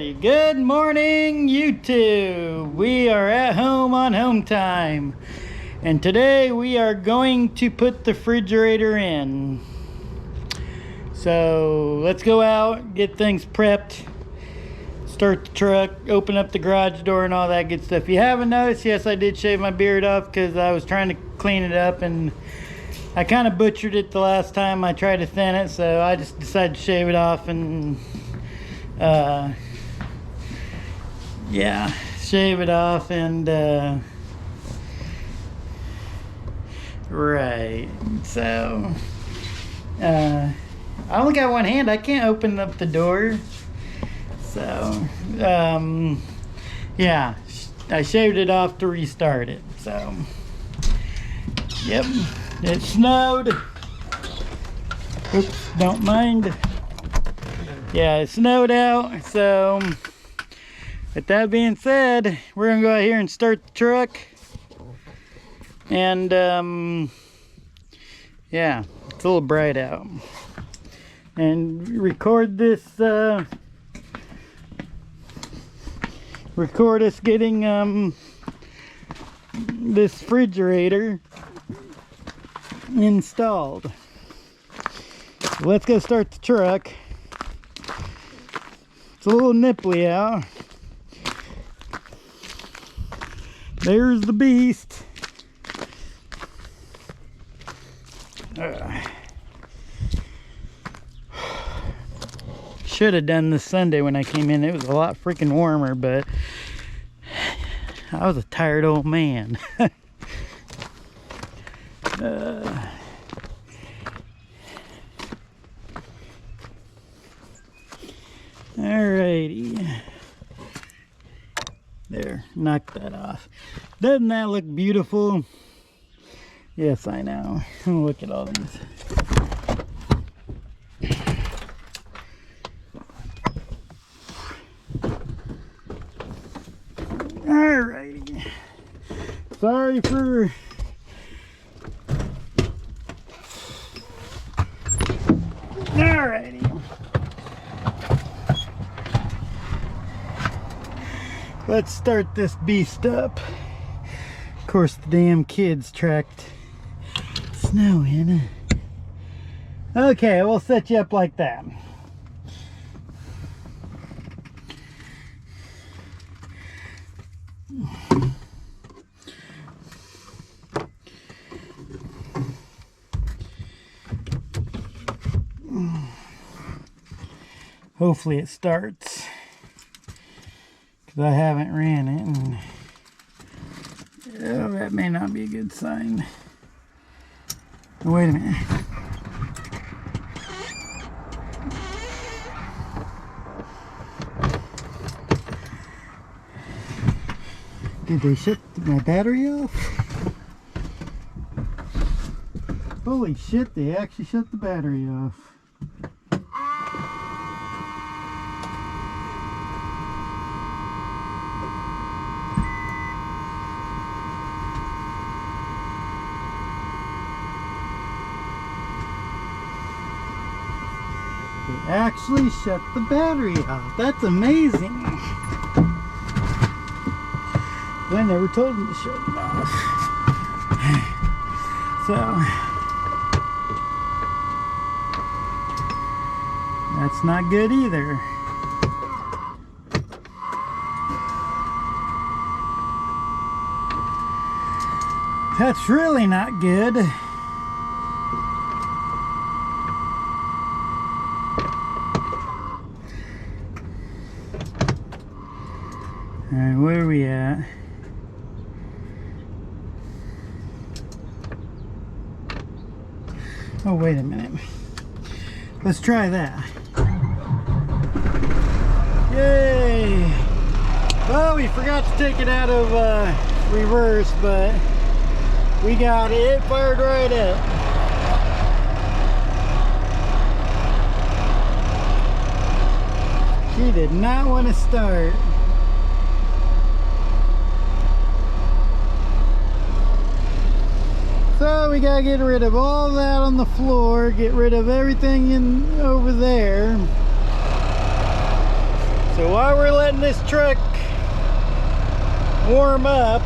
Alrighty, good morning YouTube. We are at home on home time, and today we are going to put the refrigerator in. So let's go out, get things prepped, start the truck, open up the garage door and all that good stuff. If you haven't noticed, yes, I did shave my beard off because I was trying to clean it up and I kind of butchered it the last time I tried to thin it, so I just decided to shave it off and yeah, shave it off and right. So I only got one hand. I can't open up the door. So yeah, I shaved it off to restart it. So yep, it snowed. Oops, don't mind. Yeah, it snowed out. So with that being said, we're gonna go out here and start the truck and yeah, it's a little bright out, and record this record us getting this refrigerator installed. So let's go start the truck. It's a little nipply out. There's the beast. Should have done this Sunday when I came in. It was a lot freaking warmer, but I was a tired old man. Alrighty. There, knock that off. Doesn't that look beautiful? Yes, I know. Look at all these. Alrighty. Sorry for alrighty. Let's start this beast up. Of course, the damn kids tracked snow in. Okay, we'll set you up like that. Hopefully it starts, because I haven't ran it, and oh, that may not be a good sign. Oh, wait a minute. Did they shut my battery off? Holy shit, they actually shut the battery off. They actually shut the battery off. That's amazing. I never told them to shut it off. So that's not good either. That's really not good. Alright, where are we at? Oh, wait a minute. Let's try that. Yay! Well, we forgot to take it out of reverse, but we got it. It fired right up. She did not want to start. So we gotta get rid of all that on the floor, get rid of everything in over there. So while we're letting this truck warm up,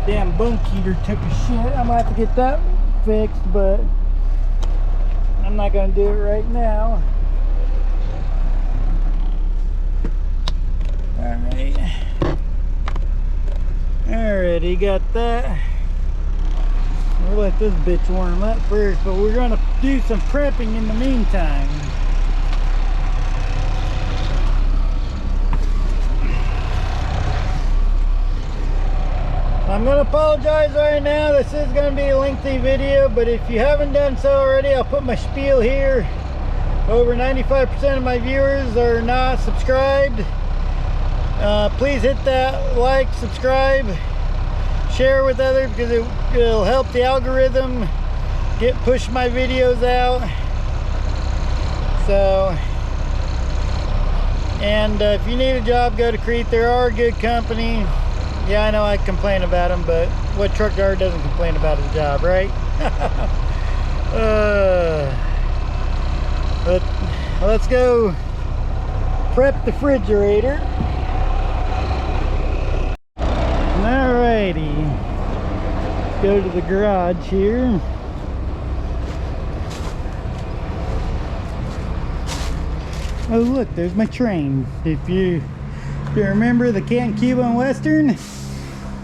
damn bunk heater took a shit. I'm gonna have to get that fixed, but I'm not gonna do it right now. Alrighty, got that. We'll let this bitch warm up first, but we're gonna do some prepping in the meantime. I'm gonna apologize right now. This is gonna be a lengthy video, but if you haven't done so already, I'll put my spiel here. Over 95% of my viewers are not subscribed. Please hit that like, subscribe, share with others, because it'll help the algorithm push my videos out. So, and if you need a job, go to Crete. They are a good company. Yeah, I know I complain about them, but what truck driver doesn't complain about his job, right? But let's go prep the refrigerator. Alrighty, let's go to the garage here. Oh look, there's my train. If you remember the Canton Cuban Western,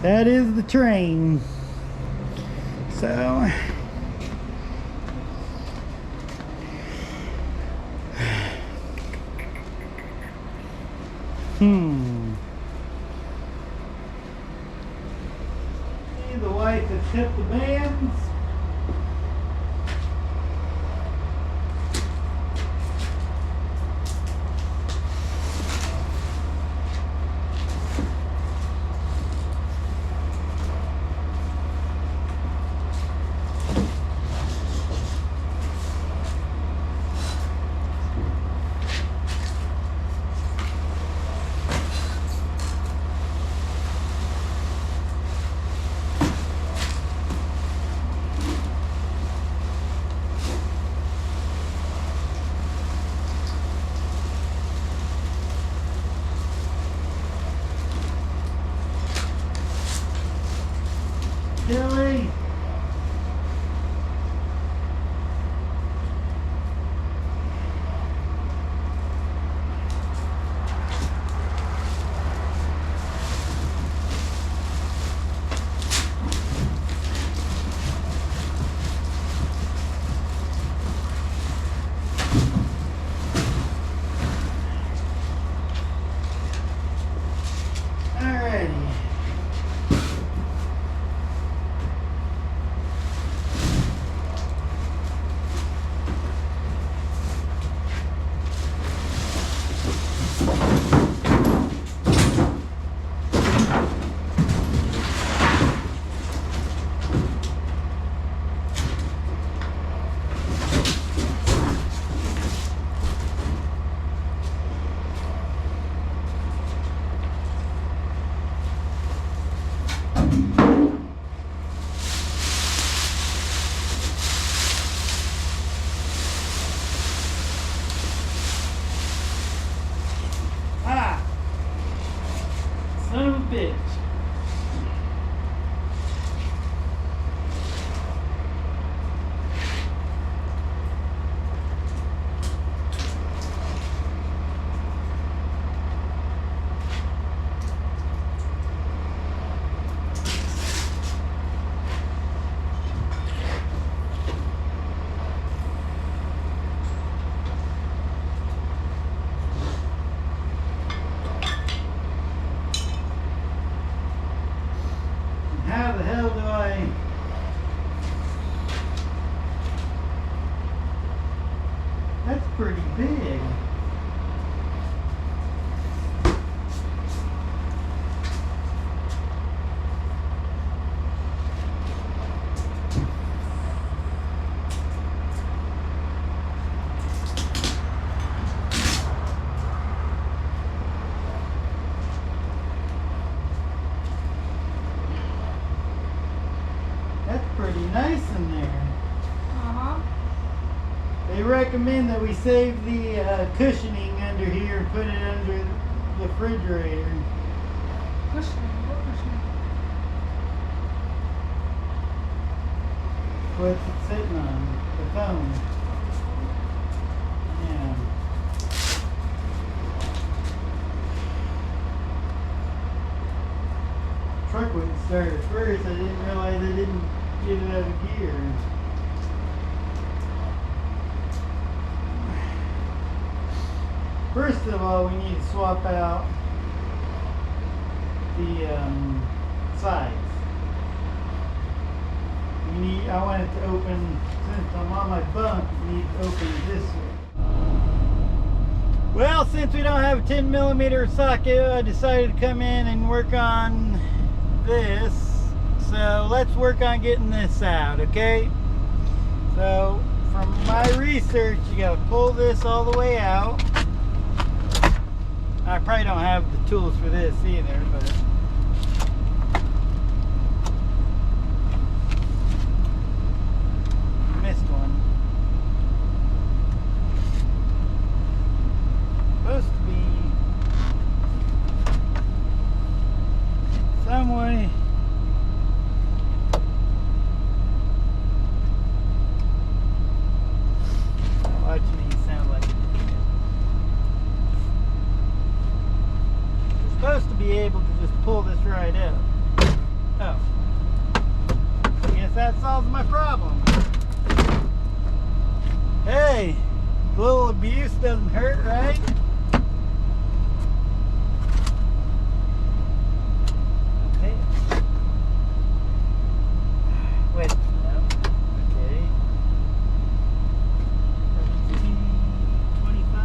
that is the train. So see the wife has hit the bands. Billy. Son of a bitch. recommend that we save the cushioning under here and put it under the refrigerator. Cushioning? What cushioning? What's it sitting on? The phone. Yeah. Truck wouldn't start at first. I didn't realize I didn't get it out of gear. First of all, we need to swap out the sides. I want it to open, since I'm on my bunk, it needs to open this way. Well, since we don't have a 10mm socket, I decided to come in and work on this. So let's work on getting this out, okay? So from my research, you gotta pull this all the way out. I probably don't have the tools for this either, but missed one. Supposed to be some way. Watch me sound like supposed to be able to just pull this right out. Oh. I guess that solves my problem. Hey, a little abuse doesn't hurt, right? Okay. Wait, no. Okay. 25?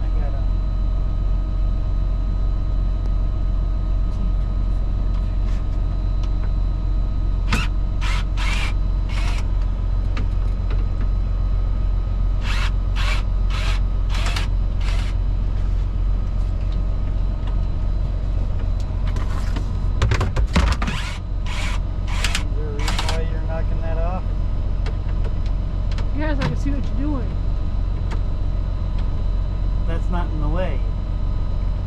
I got a Yes, I can see what you're doing. That's not in the way.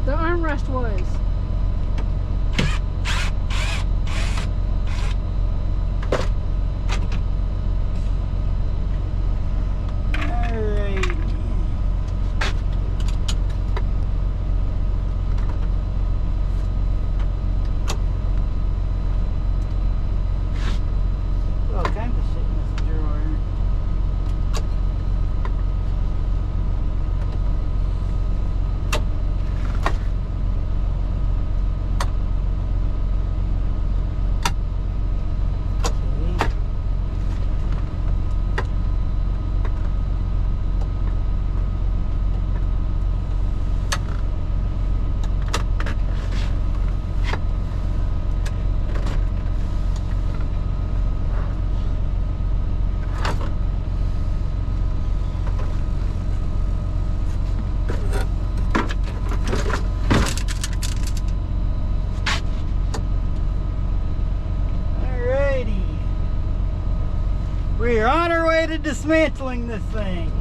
The armrest was. Alright. All kinds of shit in this drawer. We are on our way to dismantling this thing.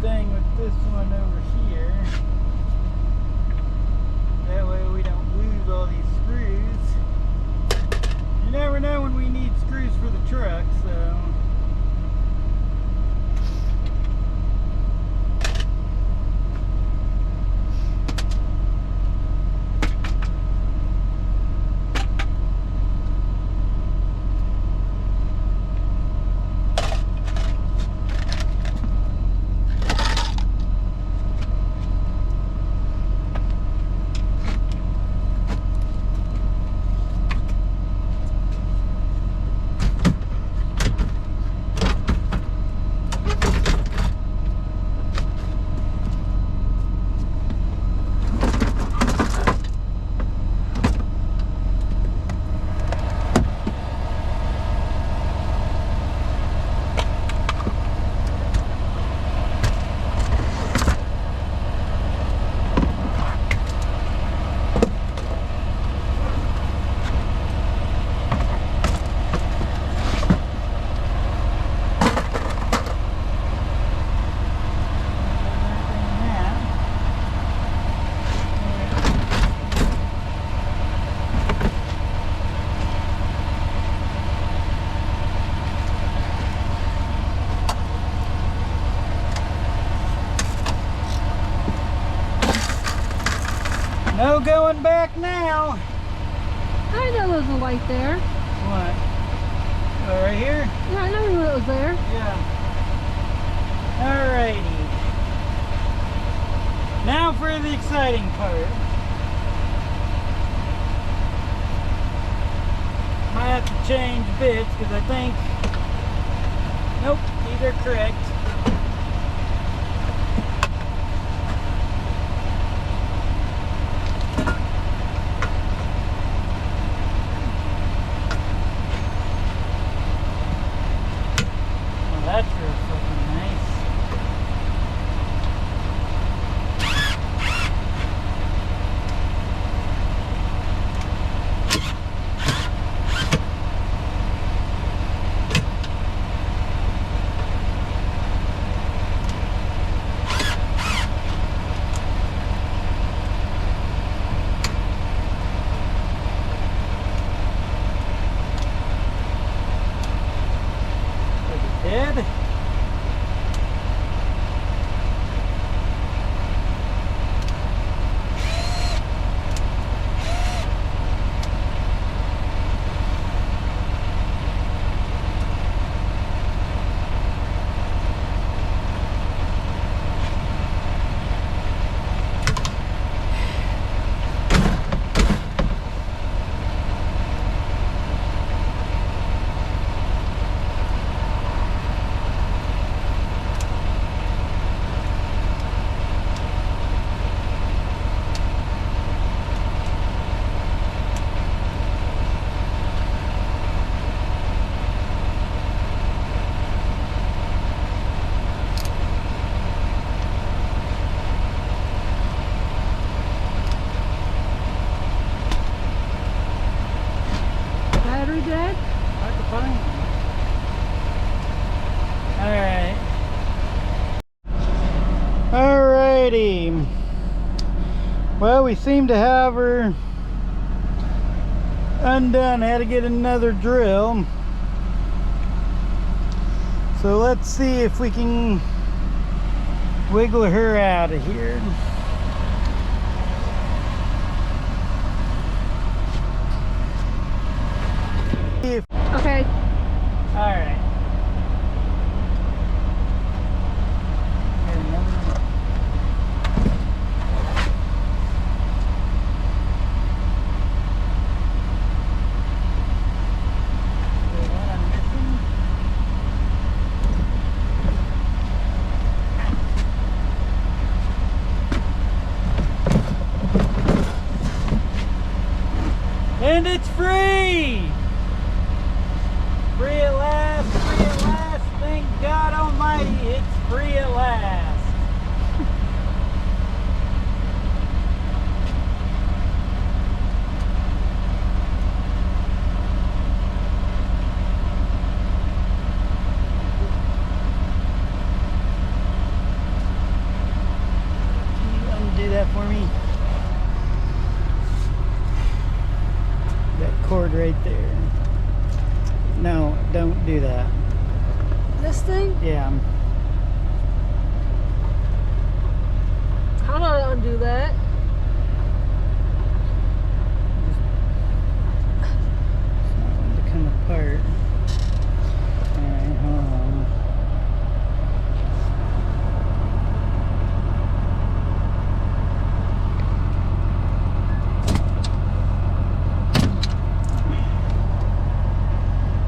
thing with this one over here. That way we don't lose all these screws. You never know when we need screws for the truck, so. No going back now. I know there was a light there. What? Oh, right here? Yeah, I know it was there. Yeah. Alrighty. Now for the exciting part. Might have to change bits because I think, nope, these are correct. That's real fucking nice. Look at Dad. Battery dead? Hard to find. Alright. Alrighty. Well, we seem to have her undone. I had to get another drill. So let's see if we can wiggle her out of here. Okay. Alright. And it's free! Free at last! right there. No, don't do that. This thing? Yeah. How do I undo that? It's not going to come apart. Alright, hold on.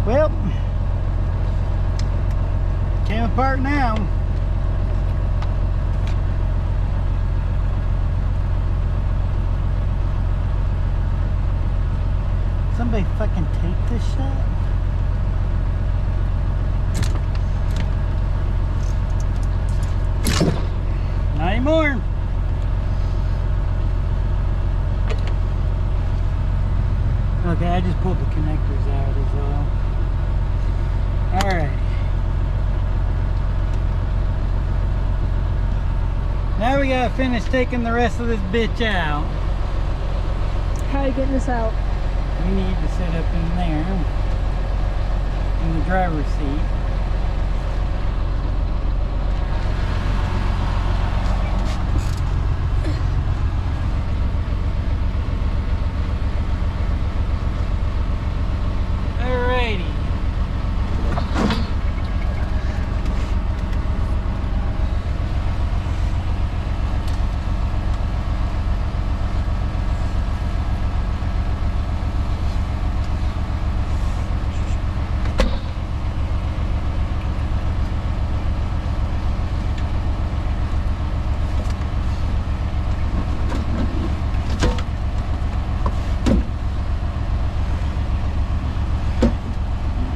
Well, came apart now. Somebody fucking tape this shit? Not anymore. Okay, I just pulled the connectors out as well. Alright. Now we gotta finish taking the rest of this bitch out. How are you getting this out? We need to sit up in there, in the driver's seat. Alrighty.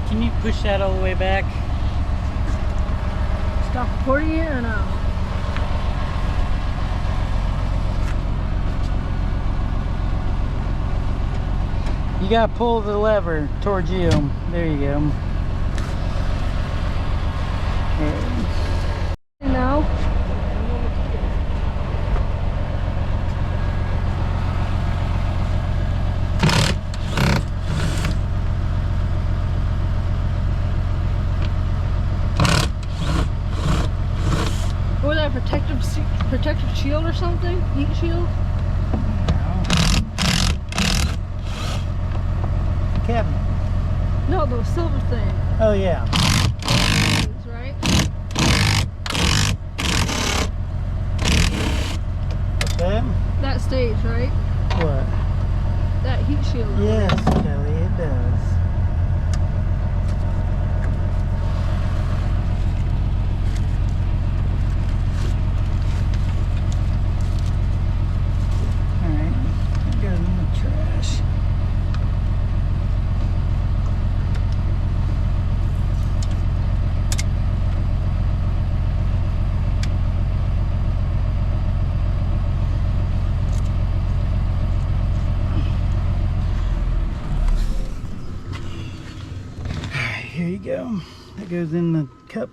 Can you push that all the way back? Stop recording it or no? You gotta pull the lever towards you. There you go. Now? Or that protective shield or something? Heat shield? Cabinet. No, the silver thing. Oh yeah. That's right. That? That stage, right? What? That heat shield. Yes, Kelly, it does. Alright, that goes in the trash. Here you go. That goes in the cup.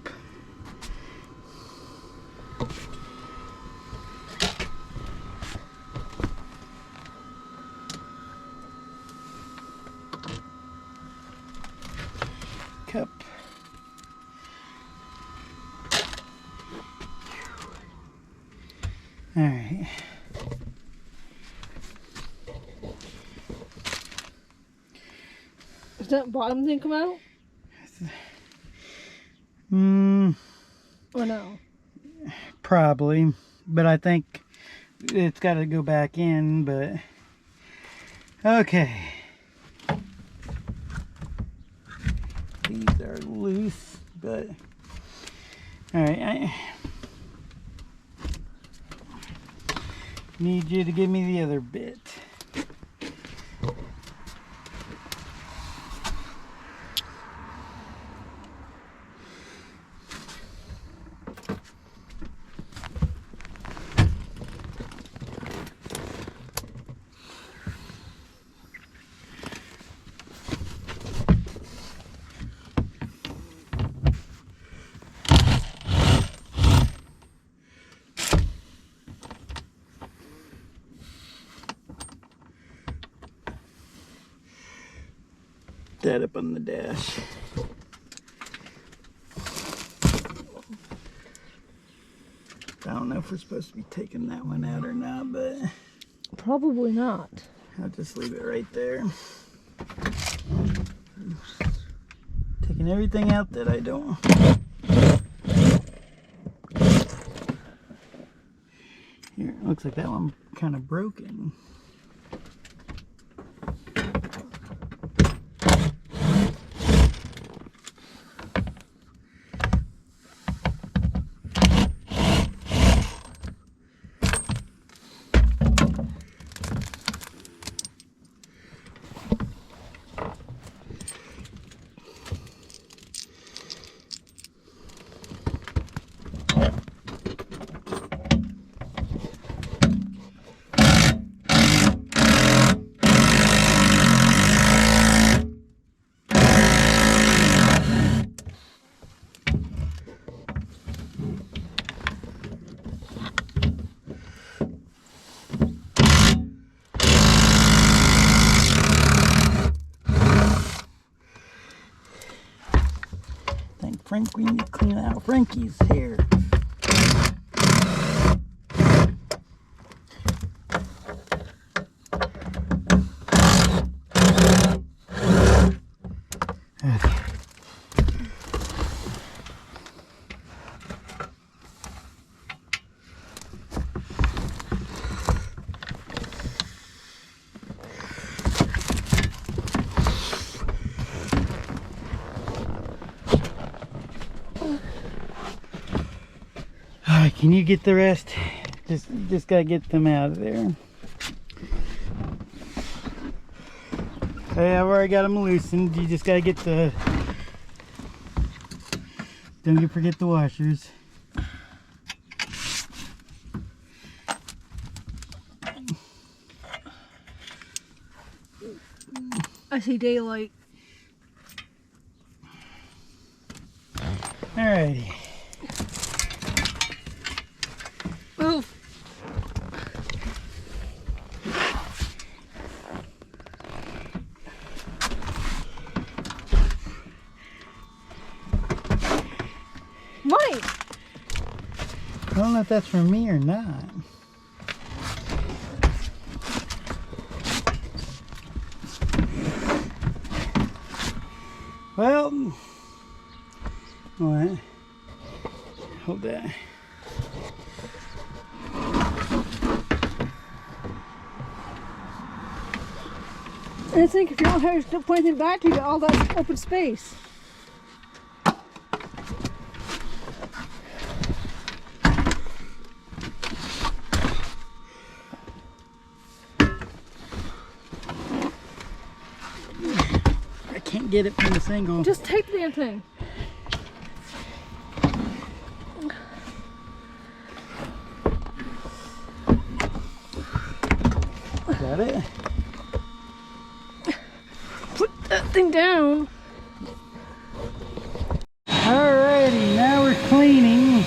Cup. All right. Does that bottom thing come out? Or no? Probably, but I think it's got to go back in, but okay. These are loose, but all right, I need you to give me the other bit. that up on the dash. I don't know if we're supposed to be taking that one out or not, but probably not. I'll just leave it right there. Taking everything out that I don't. Here, it looks like that one kind of broken. Frank, we need to clean out Frankie's hair. Okay. Alright, can you get the rest? Just gotta get them out of there. Hey, I've already got them loosened. You just gotta get the... Don't forget the washers. I see daylight. Alrighty. Move. Mike! I don't know if that's for me or not. Well, what? Hold that. And I think if you don't have to put anything back, you get all that open space. I can't get it from this angle. Just tape the damn thing. Got it? Put that thing down. Alrighty, now we're cleaning.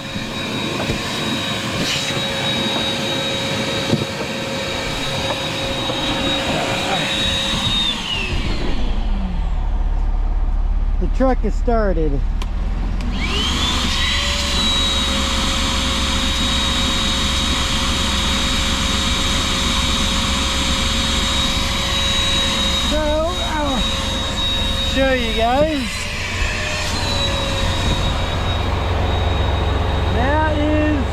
The truck is started. So, I'll show you guys. That is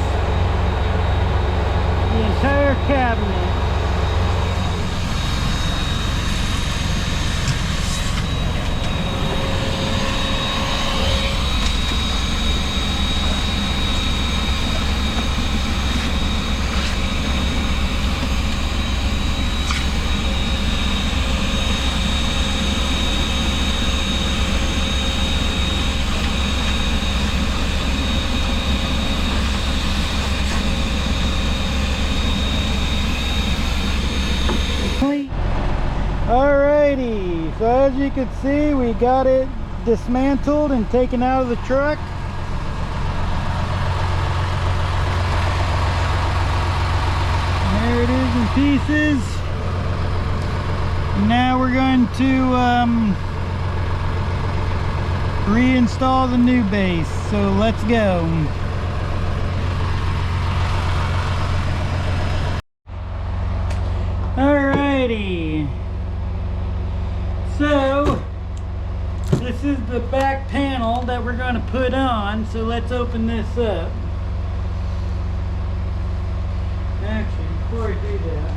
the entire cabinet. Alrighty, so as you can see, we got it dismantled and taken out of the truck. And there it is in pieces. And now we're going to reinstall the new base. So let's go. Alrighty. So this is the back panel that we're going to put on. So let's open this up. Actually, before I do that,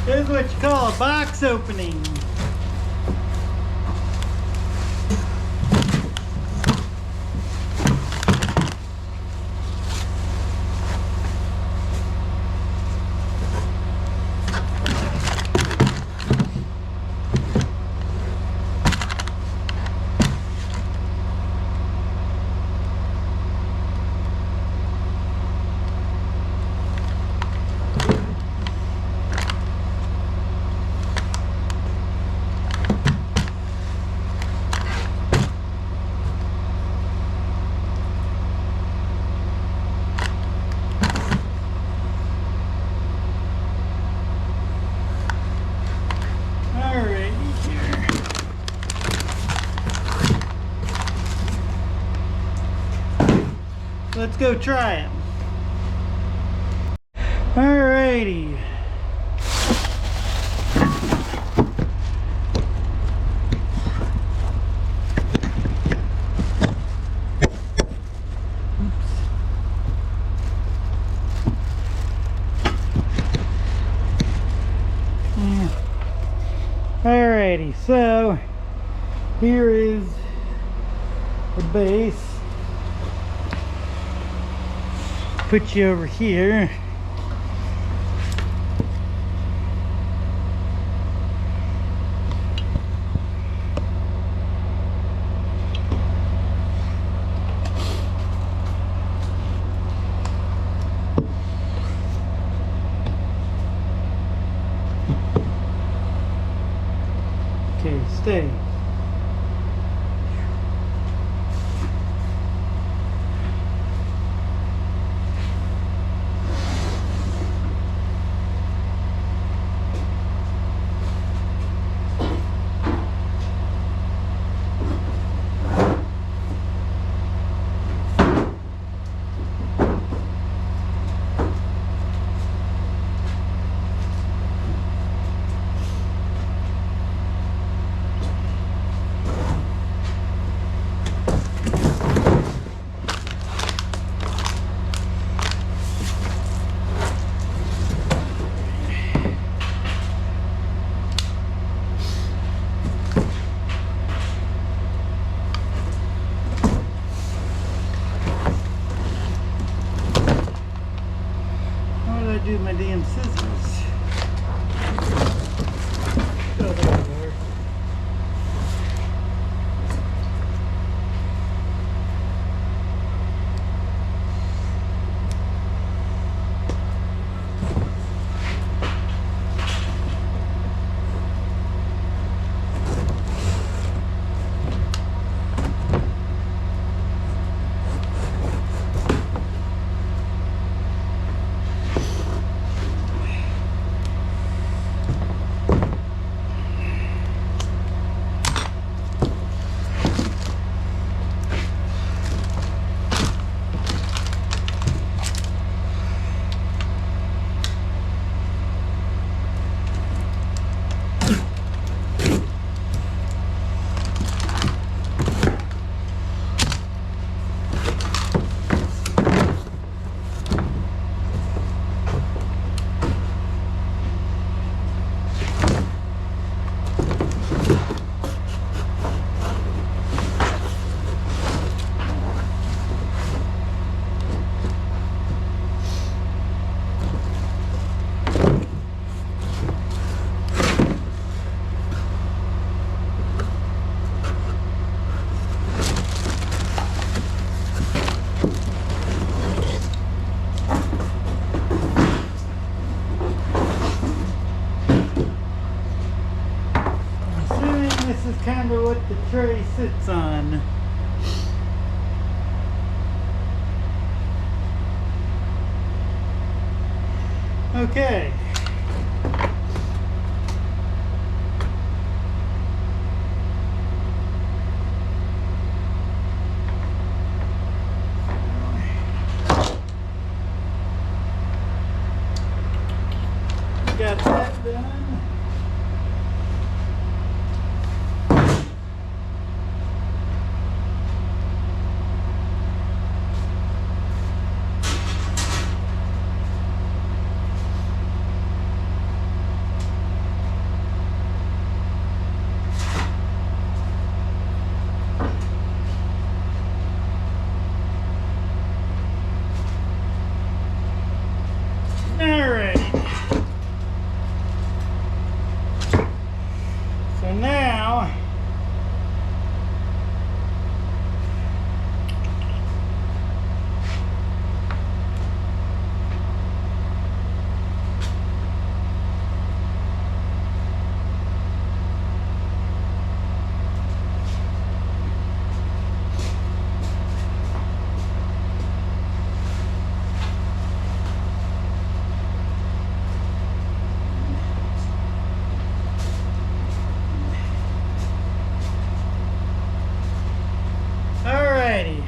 this is what you call a box opening. Let's go try it. Alrighty. Alrighty, so here is the base. Put you over here. Okay, stay. Do my damn scissors. Oh, there they are. Okay. Got that done. Alright. So now alrighty.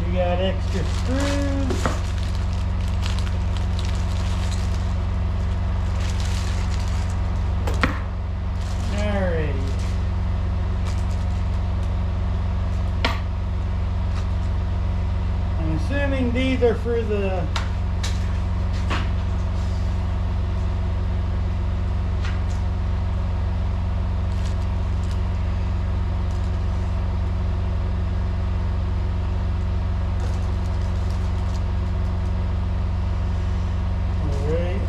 We got extra screws. Alrighty. I'm assuming these are for the alright.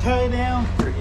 Tie down fridge.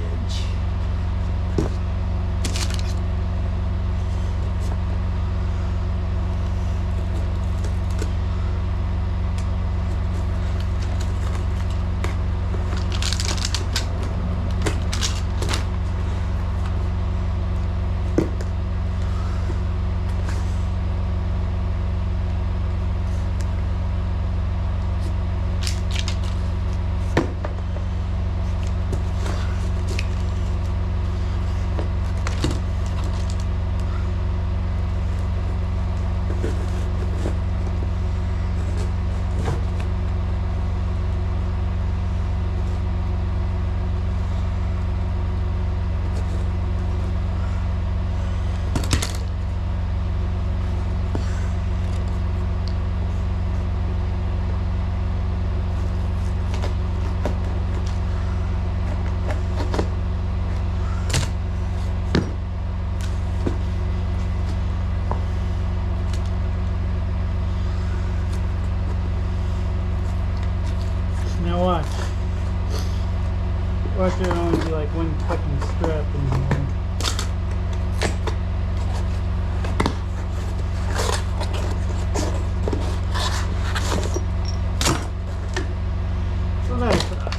Now watch. Watch there only be like one fucking strap in here. So that's that.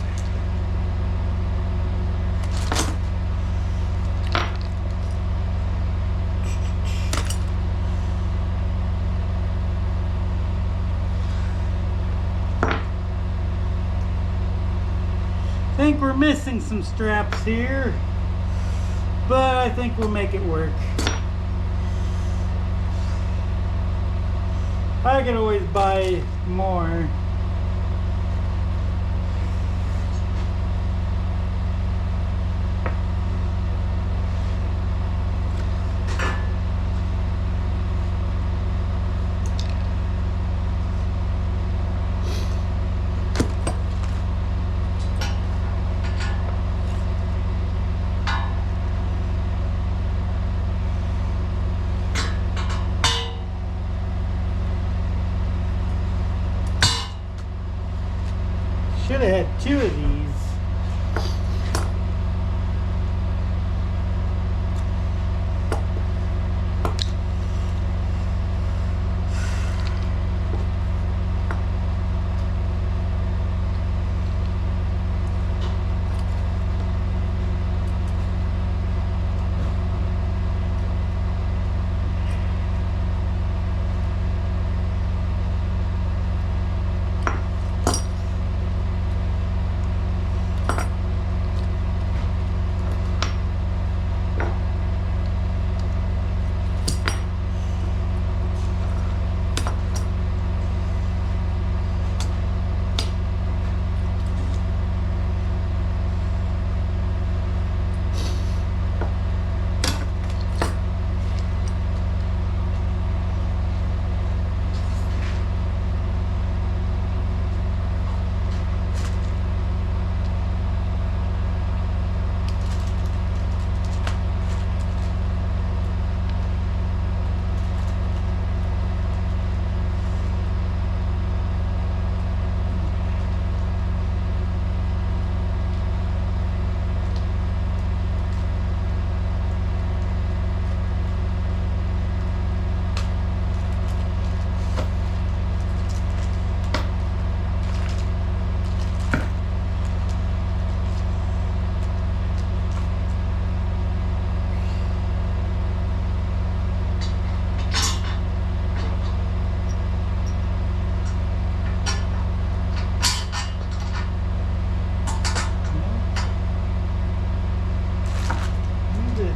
I think we're missing some straps here, but I think we'll make it work. I can always buy more. Should have had 2 of these.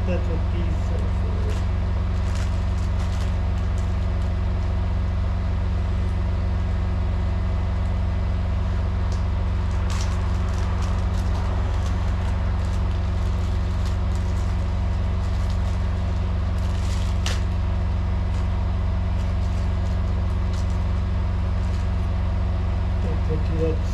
That's what these are for. That's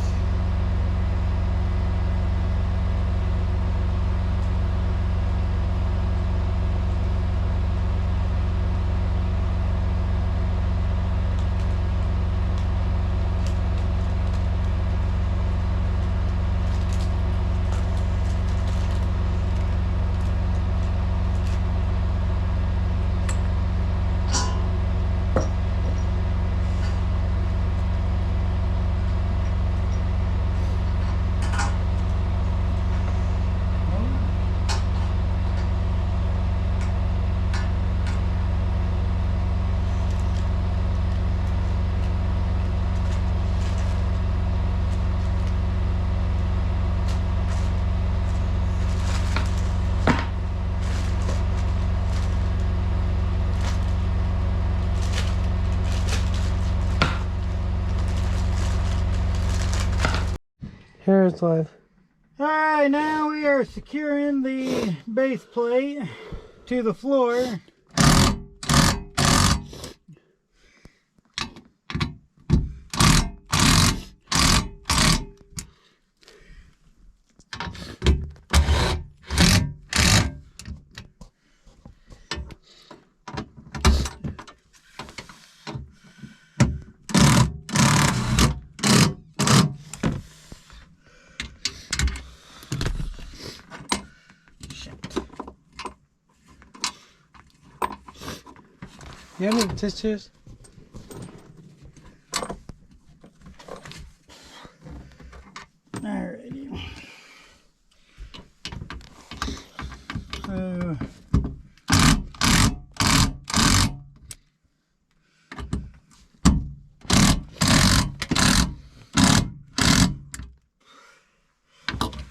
Here's live. Alright, now we are securing the base plate to the floor. You have any tissues? Alrighty. So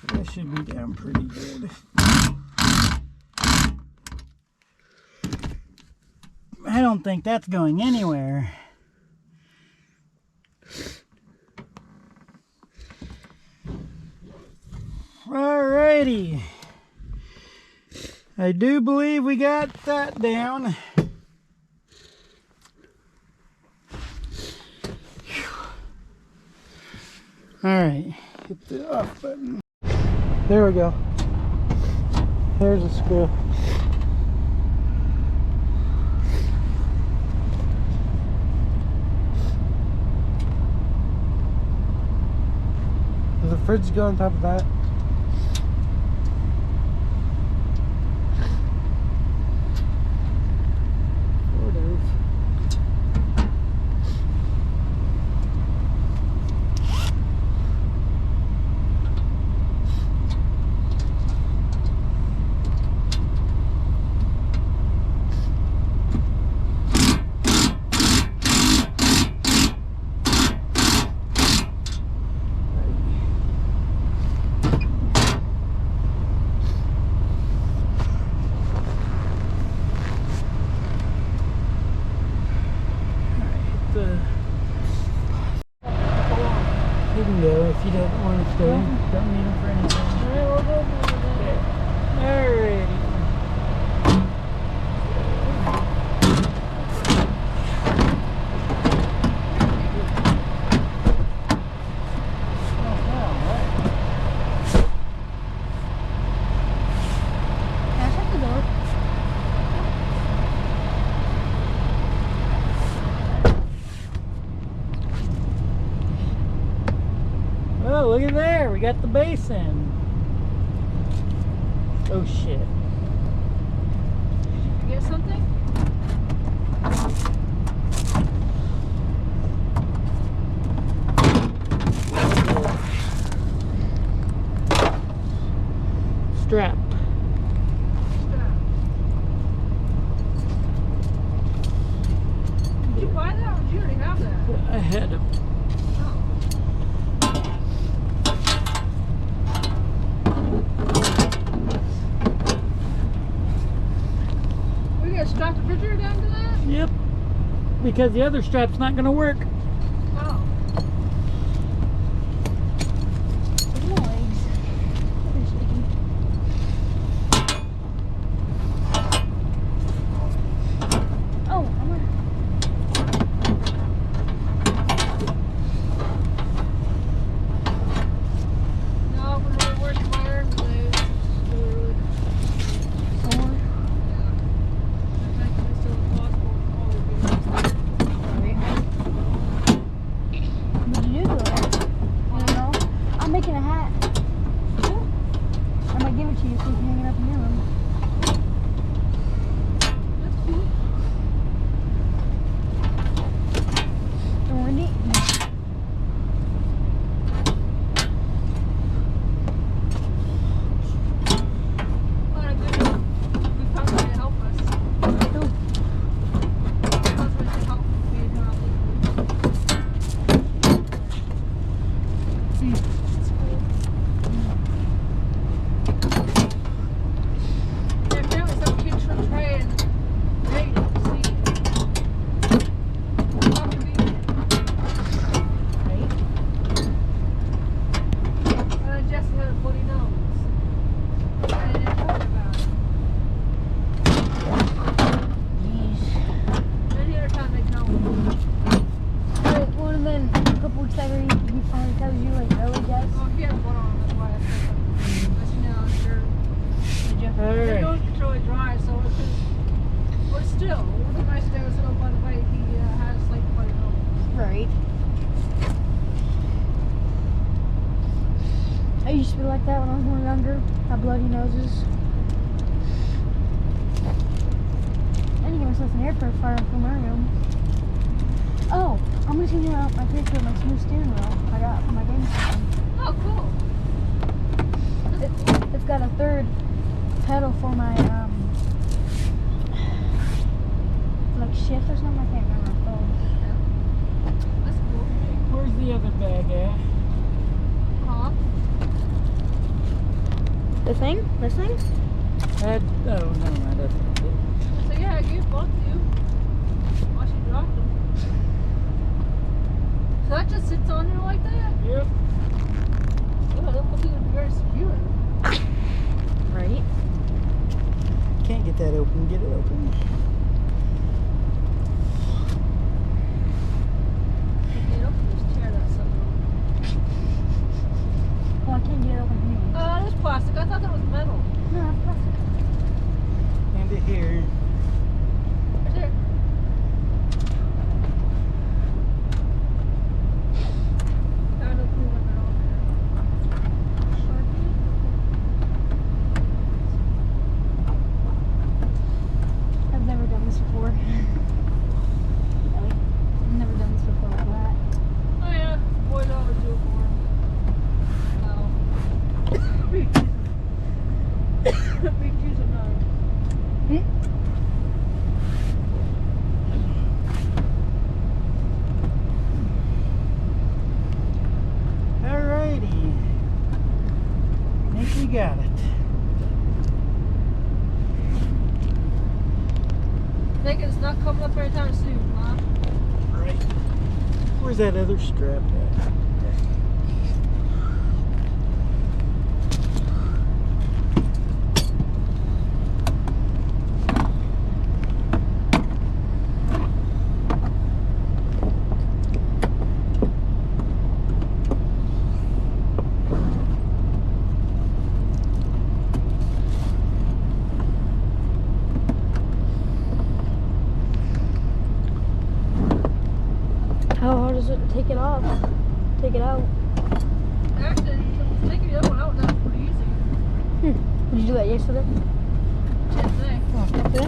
that should be down pretty good. I don't think that's going anywhere. Alrighty. I do believe we got that down. Alright, hit the off button. There we go. Here's a screw. fridge go on top of that? Sort of. You can go if you don't want to stay. Don't need them for anything. Alright, we'll go for it. Alrighty. Can I shut the door? Oh, look at there. We got the basin. Oh, shit. Get something? Strap. Did you buy that or did you already have that? I had a We gotta strap the refrigerator down to that? Yep. Because the other strap's not going to work. Oh. Look at my legs. They're shaking. Oh, I'm gonna. No, we're really working my arms today. It's really Sore. What'd you do to it? I don't know. I'm making a hat. I might give it to you so you can hang it up in your room. That's cool. And we're neat. What a good somebody to help us. Somebody to help me and her. It's cool. Yeah, apparently some kids from Trey and Nate see. How convenient. Right? And then Jesse had a bloody nose. And they didn't talk about it. Jeez. Any other time they tell me. Well, and then a couple weeks later, he finally tells you, like, no, he does. Oh, he had one on, that's why I said something. But you know, sure. Did you? The Alright. nose is really dry, so it's just, but still, it would be nice if they would say, oh, by the way, he has like bloody nose. Right. I used to be like that when I was more younger. Have bloody noses. I need to get myself an air purifier for my room. Oh, I'm gonna see my picture of my smooth steering wheel I got from my game system. Oh, cool. It's got a third pedal for my like shift or something. I can't remember what it's called. That's cool. Where's the other bag at? Huh? The thing? This thing? Oh, no, that's not it. So yeah, I gave both to you. While she dropped them. So that just sits on there like that? Yep. Oh, that must be very secure. Right. Can't get that open. Get it open. You know, just tear that sucker off. Well, I can't get it open here. Oh, it is plastic. I thought that was metal. No, that's plastic. And it here. Right there. I have no clue when they're on there. Thinking it's not coming up anytime soon, huh? Right. Where's that other strap at? How hard is it to take it off? Take it out? Actually, taking the other one out, that's pretty easy. Did you do that yesterday? Today. Yesterday?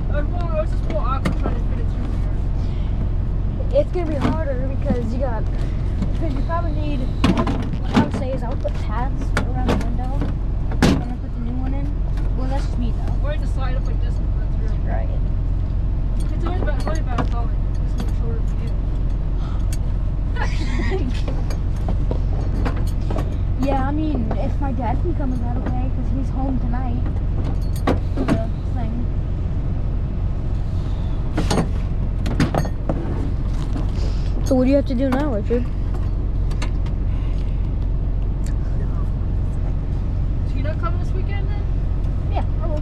I was just more awkward trying to fit it through here. It's gonna be harder because you probably need, what I would say is I would put pads around the window and then put the new one in. Well, that's just me though. Or you just slide up like this and put it through. Right. It's only about a color. It's a little shorter for you. Yeah, I mean, if my dad can come, is that okay? Because he's home tonight for the thing. So what do you have to do now, Richard? So you're not coming this weekend then? Yeah, I will.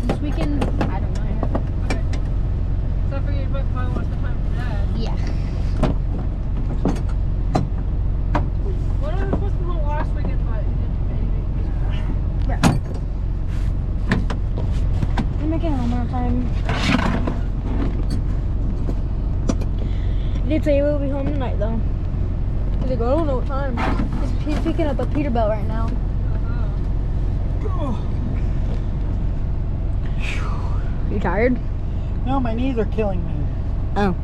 This weekend, I don't know yet. Okay. So I figured you might probably want to spend time with your dad. Yeah. Well, I was supposed to be home last weekend, but you didn't do anything. Right. I'm making it home on time. He did say he will be home tonight, though. He's like, I don't know what time. He's picking up a Peterbilt right now. You tired? No, my knees are killing me. Oh.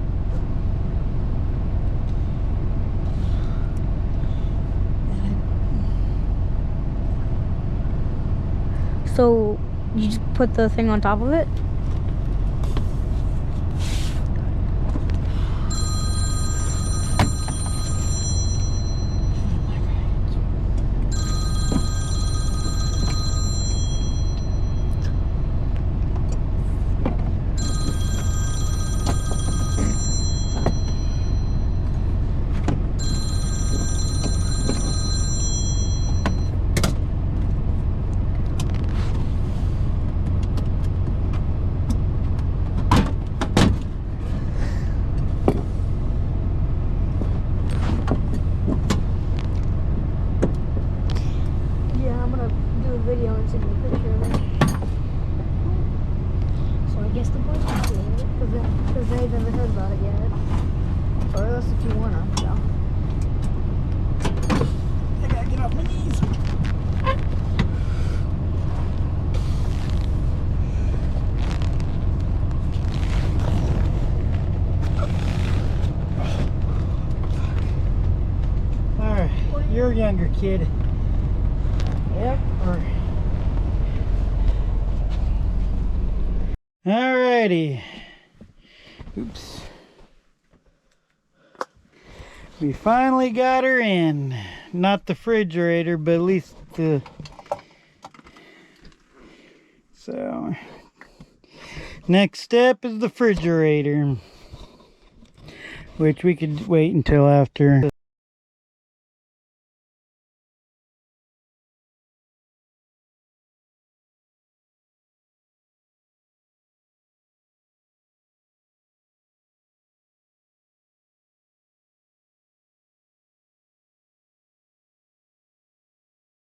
So, you just put the thing on top of it? Video and send you a picture of it. So I guess the boys can see it because they've never heard about it yet. Or else if you wanna, so. I gotta get off my knees. Alright, you're a younger kid. Yep. Alrighty. Oops. We finally got her in. Not the refrigerator, but at least the... So... Next step is the refrigerator. Which we could wait until after.